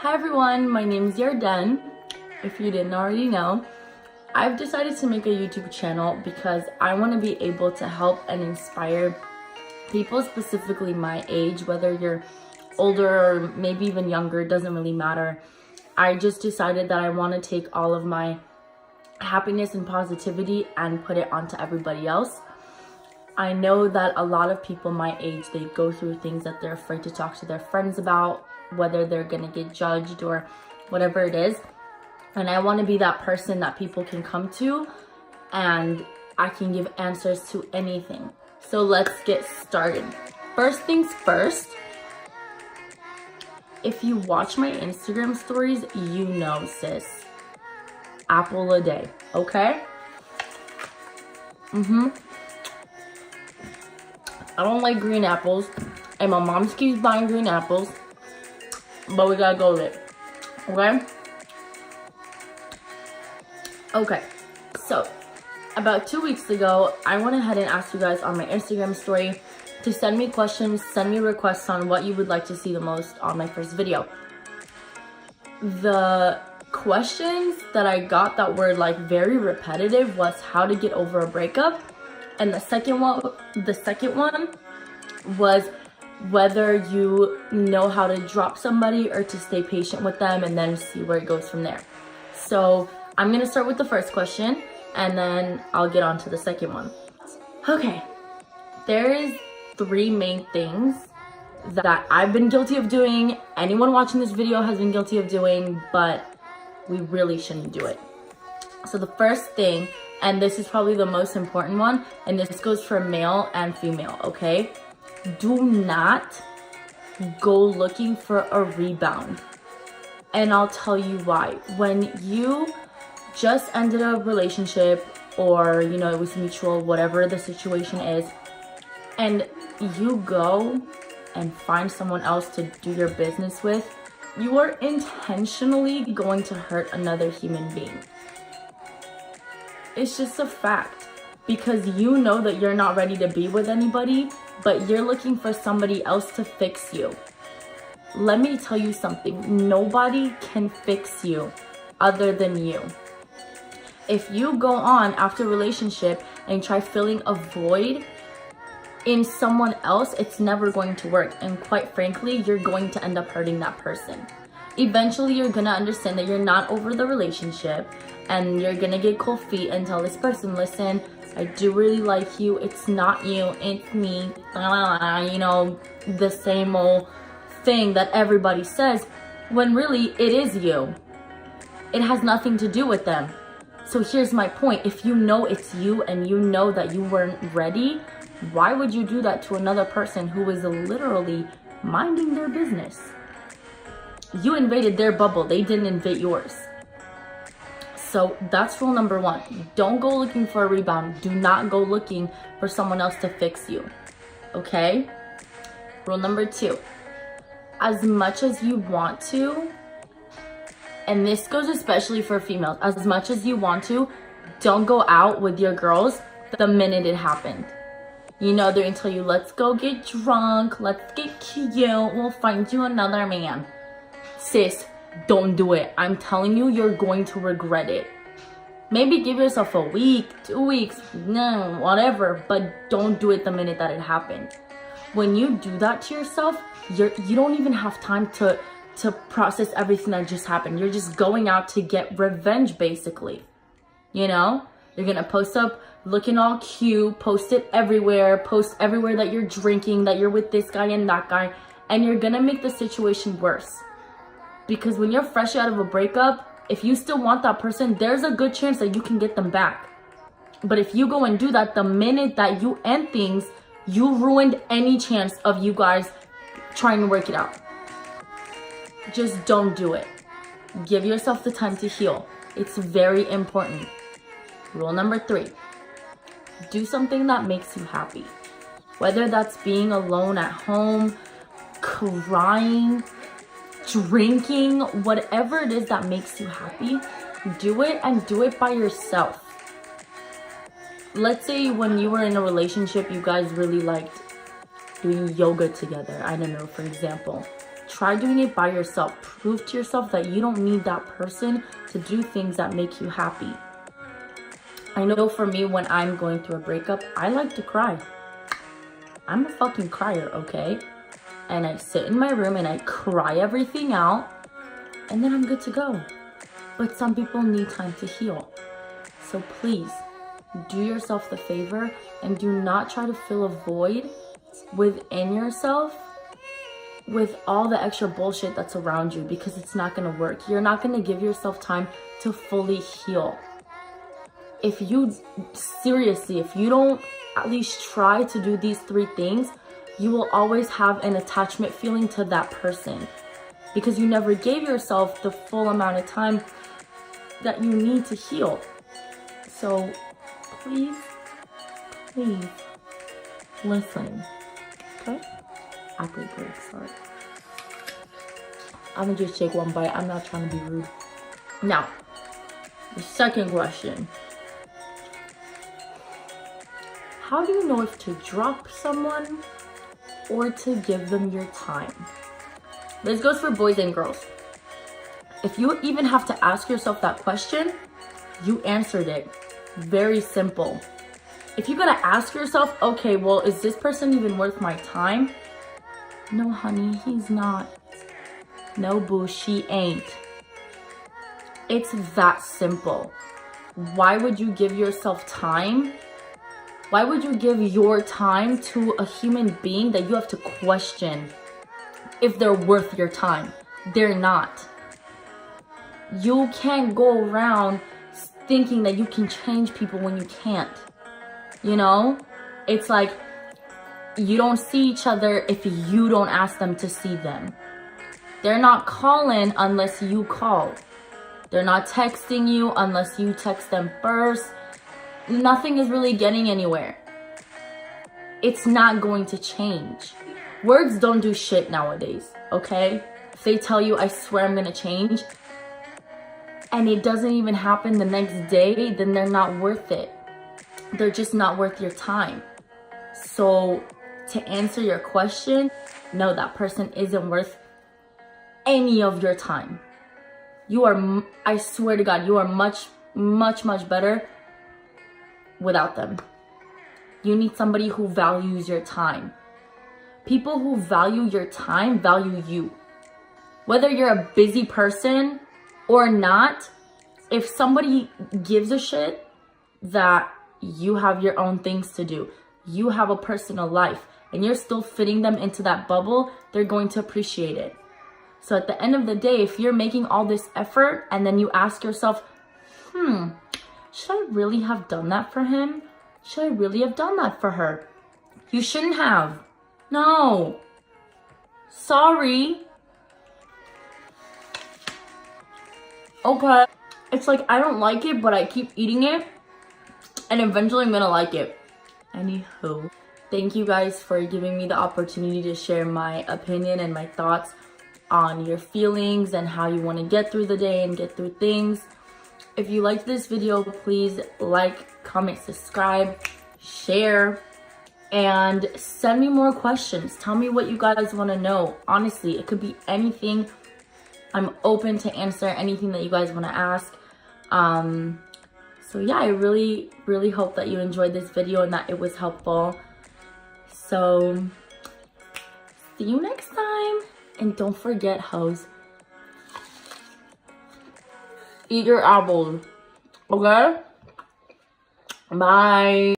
Hi everyone, my name is Yarden. If you didn't already know, I've decided to make a YouTube channel because I want to be able to help and inspire people, specifically my age, whether you're older or maybe even younger, it doesn't really matter. I just decided that I want to take all of my happiness and positivity and put it onto everybody else. I know that a lot of people my age, they go through things that they're afraid to talk to their friends about, whether they're gonna get judged or whatever it is. And I want to be that person that people can come to and I can give answers to anything. So let's get started. First things first, if you watch my Instagram stories, you know, sis, apple a day, okay? I don't like green apples, and my mom keeps buying green apples, but we gotta go with it, okay? Okay, so about 2 weeks ago, I went ahead and asked you guys on my Instagram story to send me questions, send me requests on what you would like to see the most on my first video. The questions that I got that were like very repetitive was how to get over a breakup, and the second one was whether you know how to drop somebody or to stay patient with them and then see where it goes from there. So I'm gonna start with the first question and then I'll get on to the second one. Okay, there is 3 main things that I've been guilty of doing, anyone watching this video has been guilty of doing, but we really shouldn't do it. So the first thing, and this is probably the most important one, and this goes for male and female, okay? Do not go looking for a rebound. And I'll tell you why. When you just ended a relationship, or you know, it was mutual, whatever the situation is, and you go and find someone else to do your business with, you are intentionally going to hurt another human being. It's just a fact, because you know that you're not ready to be with anybody, but you're looking for somebody else to fix you. Let me tell you something, nobody can fix you other than you. If you go on after a relationship and try filling a void in someone else, it's never going to work. And quite frankly, you're going to end up hurting that person. Eventually, you're gonna understand that you're not over the relationship and you're gonna get cold feet and tell this person, listen, I do really like you. It's not you, it's me. You know, the same old thing that everybody says, when really it is you. It has nothing to do with them. So here's my point. If you know it's you and you know that you weren't ready, why would you do that to another person who is literally minding their business? You invaded their bubble, they didn't invade yours. So that's rule number 1. Don't go looking for a rebound. Do not go looking for someone else to fix you, okay? Rule number 2, as much as you want to, and this goes especially for females, as much as you want to, don't go out with your girls the minute it happened. You know, they're gonna tell you, let's go get drunk, let's get cute, we'll find you another man. Sis, don't do it. I'm telling you, you're going to regret it. Maybe give yourself a week, 2 weeks, no, whatever, but don't do it the minute that it happened. When you do that to yourself, you don't even have time to process everything that just happened. You're just going out to get revenge, basically. You know? You're gonna post up looking all cute, post everywhere that you're drinking, that you're with this guy and that guy, and you're gonna make the situation worse. Because when you're fresh out of a breakup, if you still want that person, there's a good chance that you can get them back. But if you go and do that the minute that you end things, you ruined any chance of you guys trying to work it out. Just don't do it. Give yourself the time to heal. It's very important. Rule number 3, do something that makes you happy. Whether that's being alone at home, crying, drinking, whatever it is that makes you happy, do it, and do it by yourself. Let's say when you were in a relationship, you guys really liked doing yoga together. I don't know, for example. try doing it by yourself. Prove to yourself that you don't need that person to do things that make you happy. I know for me, when I'm going through a breakup, I like to cry. I'm a fucking crier, okay? And I sit in my room and I cry everything out, and then I'm good to go. But some people need time to heal. So please, do yourself the favor and do not try to fill a void within yourself with all the extra bullshit that's around you, because it's not gonna work. You're not gonna give yourself time to fully heal. If you don't at least try to do these 3 things, you will always have an attachment feeling to that person, because you never gave yourself the full amount of time that you need to heal. So please listen, okay? Apple break, sorry. I'm gonna just take one bite. I'm not trying to be rude. Now, the second question. How do you know if to drop someone or to give them your time? This goes for boys and girls. If you even have to ask yourself that question, you answered it. Very simple. If you gotta ask yourself, okay, well, is this person even worth my time? No, honey, he's not. No, boo, she ain't. It's that simple. Why would you give yourself time? Why would you give your time to a human being that you have to question if they're worth your time? They're not. You can't go around thinking that you can change people when you can't. You know? It's like you don't see each other if you don't ask them to see them. They're not calling unless you call. They're not texting you unless you text them first. Nothing is really getting anywhere. It's not going to change. Words don't do shit nowadays, okay? If they tell you, I swear I'm gonna change, and it doesn't even happen the next day, then they're not worth it. They're just not worth your time. So to answer your question, no, that person isn't worth any of your time. You are, I swear to God, you are much, much, much better without them. You need somebody who values your time. People who value your time value you. Whether you're a busy person or not, if somebody gives a shit that you have your own things to do, you have a personal life, and you're still fitting them into that bubble, they're going to appreciate it. So at the end of the day, if you're making all this effort and then you ask yourself, should I really have done that for him? Should I really have done that for her? You shouldn't have. No. Sorry. Okay. It's like I don't like it, but I keep eating it, and eventually I'm gonna like it. Anywho, thank you guys for giving me the opportunity to share my opinion and my thoughts on your feelings and how you want to get through the day and get through things. If you liked this video, please like, comment, subscribe, share, and send me more questions. Tell me what you guys want to know. Honestly, it could be anything. I'm open to answer anything that you guys want to ask. So yeah, I really, really hope that you enjoyed this video and that it was helpful. So see you next time. And don't forget, hoes, eat your apples, okay? Bye.